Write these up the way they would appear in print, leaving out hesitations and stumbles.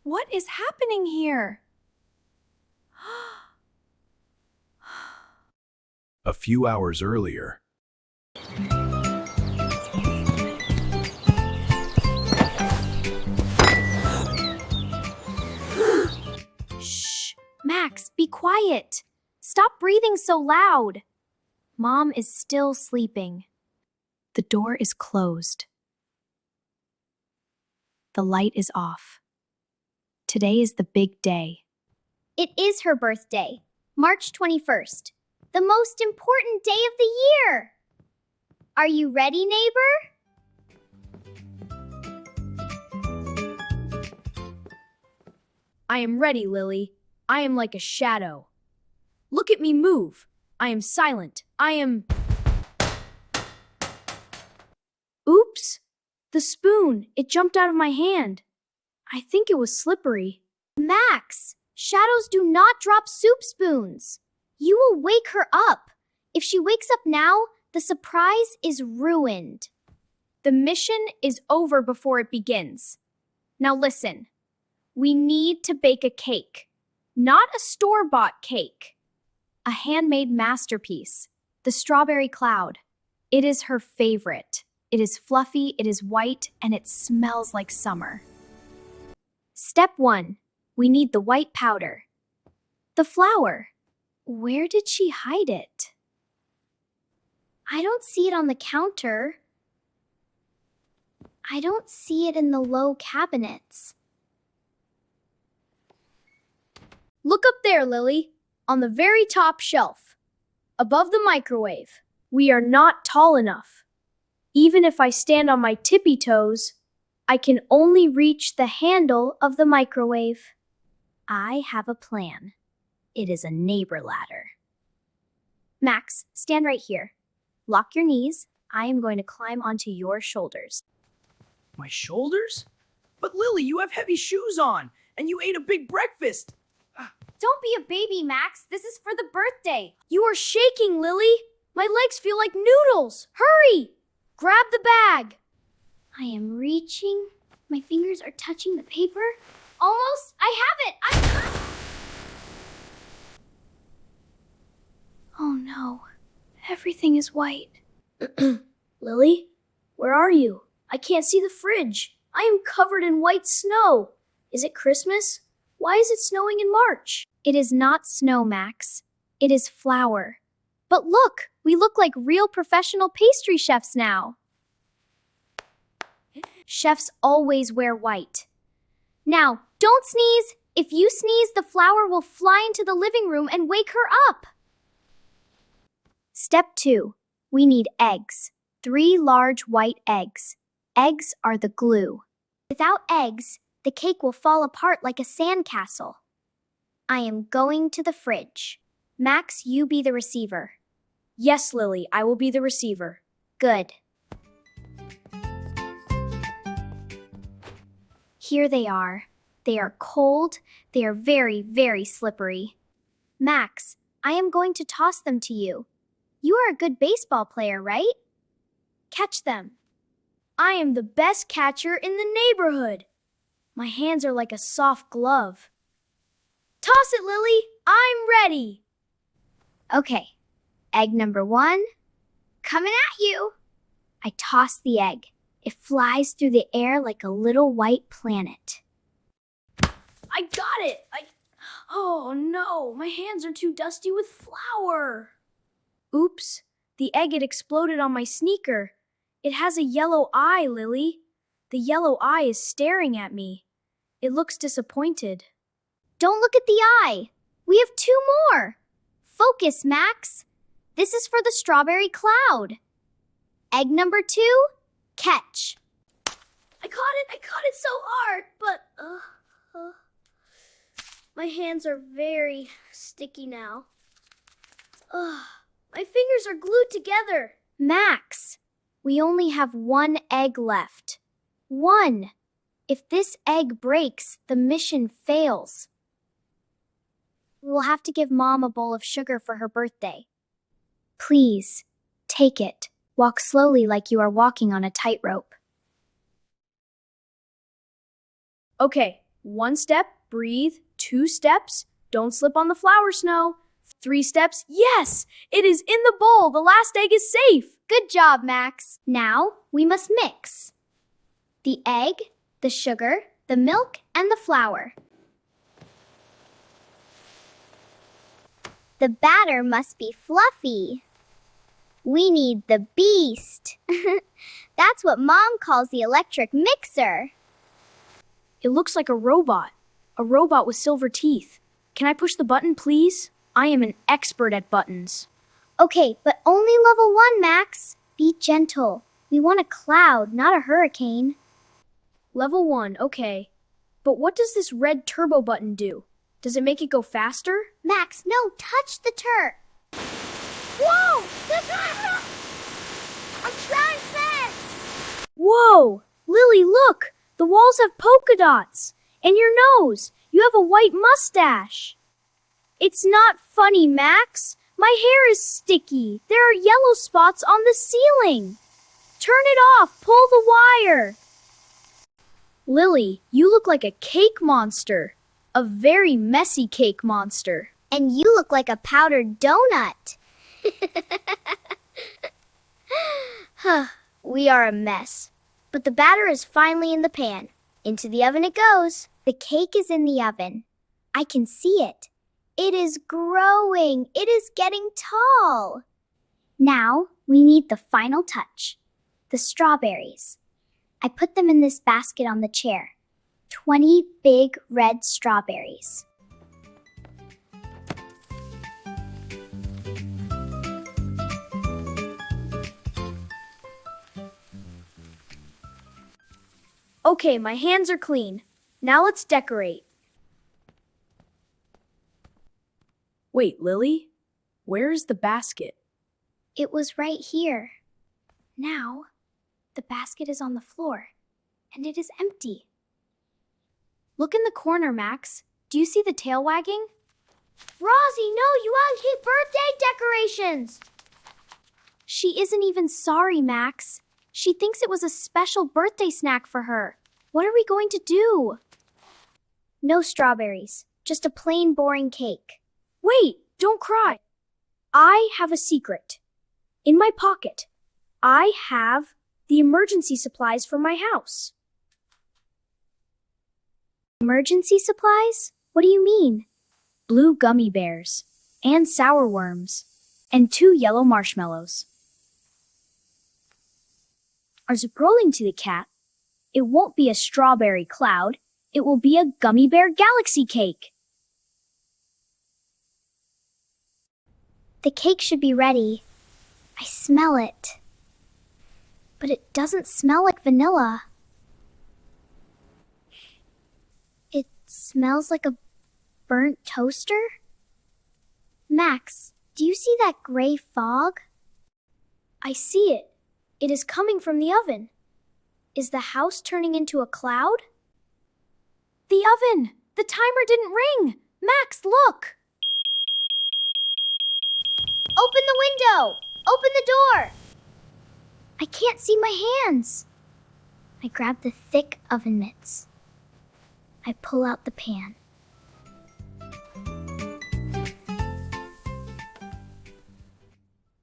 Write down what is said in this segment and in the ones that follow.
What is happening here? A few hours earlier. Shh! Max, be quiet. Stop breathing so loud. Mom is still sleeping. The door is closed. The light is off. Today is the big day. It is her birthday, March 21st, the most important day of the year. Are you ready, neighbor? I am ready, Lily. I am like a shadow. Look at me move. I am silent. Oops! The spoon. It jumped out of my hand. I think it was slippery. Max, shadows do not drop soup spoons. You will wake her up. If she wakes up now, the surprise is ruined. The mission is over before it begins. Now listen. We need to bake a cake. Not a store-bought cake. A handmade masterpiece. The strawberry cloud. It is her favorite. It is fluffy, it is white, and it smells like summer. Step 1. We need the white powder. The flour. Where did she hide it? I don't see it on the counter. I don't see it in the low cabinets. Look up there, Lily, on the very top shelf, above the microwave. We are not tall enough. Even if I stand on my tippy toes, I can only reach the handle of the microwave. I have a plan. It is a neighbor ladder. Max, stand right here. Lock your knees. I am going to climb onto your shoulders. My shoulders? But Lily, you have heavy shoes on, and you ate a big breakfast. Don't be a baby, Max. This is for the birthday. You are shaking, Lily. My legs feel like noodles. Hurry! Grab the bag. I am reaching. My fingers are touching the paper. Almost. I have it. Oh no. Everything is white. Lily, where are you? I can't see the fridge. I am covered in white snow. Is it Christmas? Why is it snowing in March? It is not snow, Max. It is flour. But look, we look like real professional pastry chefs now. Chefs always wear white. Now, don't sneeze. If you sneeze, the flour will fly into the living room and wake her up. Step 2. We need eggs. 3 large white eggs. Eggs are the glue. Without eggs, the cake will fall apart like a sandcastle. I am going to the fridge. Max, you be the receiver. Yes, Lily, I will be the receiver. Good. Here they are. They are cold. They are very, very slippery. Max, I am going to toss them to you. You are a good baseball player, right? Catch them. I am the best catcher in the neighborhood. My hands are like a soft glove. Toss it, Lily. I'm ready. Okay. Egg number 1. Coming at you. I toss the egg. It flies through the air like a little white planet. I got it. Oh no, my hands are too dusty with flour. Oops, the egg had exploded on my sneaker. It has a yellow eye, Lily. The yellow eye is staring at me. It looks disappointed. Don't look at the eye. We have 2 more. Focus, Max. This is for the strawberry cloud. Egg number 2, catch. I caught it so hard, but my hands are very sticky now. My fingers are glued together. Max, we only have 1 egg left. 1. If this egg breaks, the mission fails. We will have to give Mom a bowl of sugar for her birthday. Please, take it. Walk slowly like you are walking on a tightrope. Okay, 1 step, breathe. 2 steps, don't slip on the flour snow. 3 steps, yes! It is in the bowl! The last egg is safe! Good job, Max. Now we must mix the egg, the sugar, the milk, and the flour. The batter must be fluffy. We need the beast. That's what Mom calls the electric mixer. It looks like a robot with silver teeth. Can I push the button, please? I am an expert at buttons. Okay, but only level 1, Max. Be gentle. We want a cloud, not a hurricane. Level 1, okay. But what does this red turbo button do? Does it make it go faster? Max, no, touch the Whoa! I'm trying fast! Whoa! Lily, look! The walls have polka dots. And your nose. You have a white mustache. It's not funny, Max. My hair is sticky. There are yellow spots on the ceiling. Turn it off. Pull the wire. Lily, you look like a cake monster. A very messy cake monster. And you look like a powdered donut. We are a mess. But the batter is finally in the pan. Into the oven it goes. The cake is in the oven. I can see it. It is growing. It is getting tall. Now we need the final touch. The strawberries. I put them in this basket on the chair. 20 big red strawberries. Okay, my hands are clean. Now let's decorate. Wait, Lily? Where is the basket? It was right here. Now, the basket is on the floor, and it is empty. Look in the corner, Max. Do you see the tail wagging? Rozzi, no, you want to keep birthday decorations! She isn't even sorry, Max. She thinks it was a special birthday snack for her. What are we going to do? No strawberries, just a plain, boring cake. Wait, don't cry. I have a secret. In my pocket, I have the emergency supplies for my house. Emergency supplies? What do you mean? Blue gummy bears, and sour worms, and 2 yellow marshmallows. Are Ziprolling to the cat? It won't be a strawberry cloud. It will be a gummy bear galaxy cake. The cake should be ready. I smell it. But it doesn't smell like vanilla. It smells like a burnt toaster? Max, do you see that gray fog? I see it. It is coming from the oven. Is the house turning into a cloud? The oven! The timer didn't ring! Max, look! Open the window! Open the door! I can't see my hands. I grab the thick oven mitts. I pull out the pan.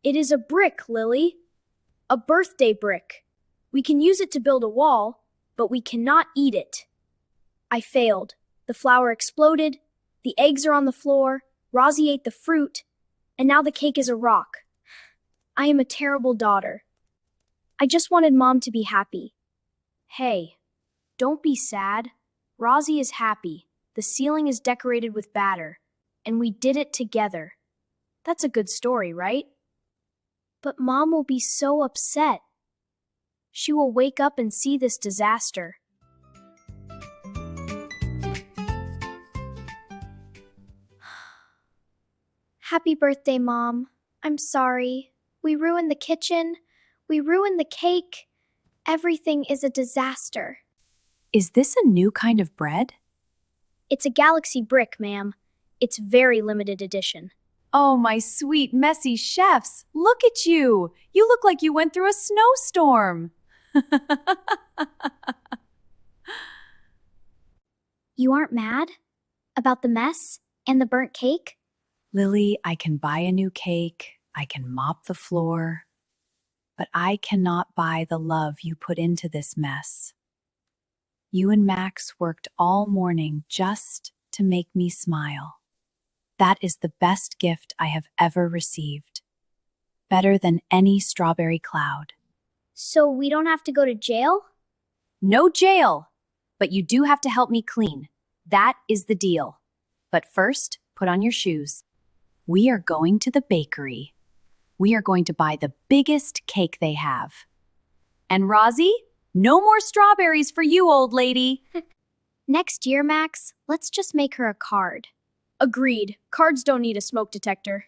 It is a brick, Lily. A birthday brick. We can use it to build a wall, but we cannot eat it. I failed. The flour exploded, the eggs are on the floor, Rozzi ate the fruit, and now the cake is a rock. I am a terrible daughter. I just wanted Mom to be happy. Hey, don't be sad. Rozzi is happy. The ceiling is decorated with batter, and we did it together. That's a good story, right? But Mom will be so upset. She will wake up and see this disaster. Happy birthday, Mom. I'm sorry. We ruined the kitchen. We ruined the cake. Everything is a disaster. Is this a new kind of bread? It's a galaxy brick, ma'am. It's very limited edition. Oh, my sweet, messy chefs. Look at you. You look like you went through a snowstorm. You aren't mad? About the mess and the burnt cake? Lily, I can buy a new cake, I can mop the floor, but I cannot buy the love you put into this mess. You and Max worked all morning just to make me smile. That is the best gift I have ever received. Better than any strawberry cloud. So we don't have to go to jail? No jail, but you do have to help me clean. That is the deal. But first, put on your shoes. We are going to the bakery. We are going to buy the biggest cake they have. And Rozzi, no more strawberries for you, old lady. Next year, Max, let's just make her a card. Agreed. Cards don't need a smoke detector.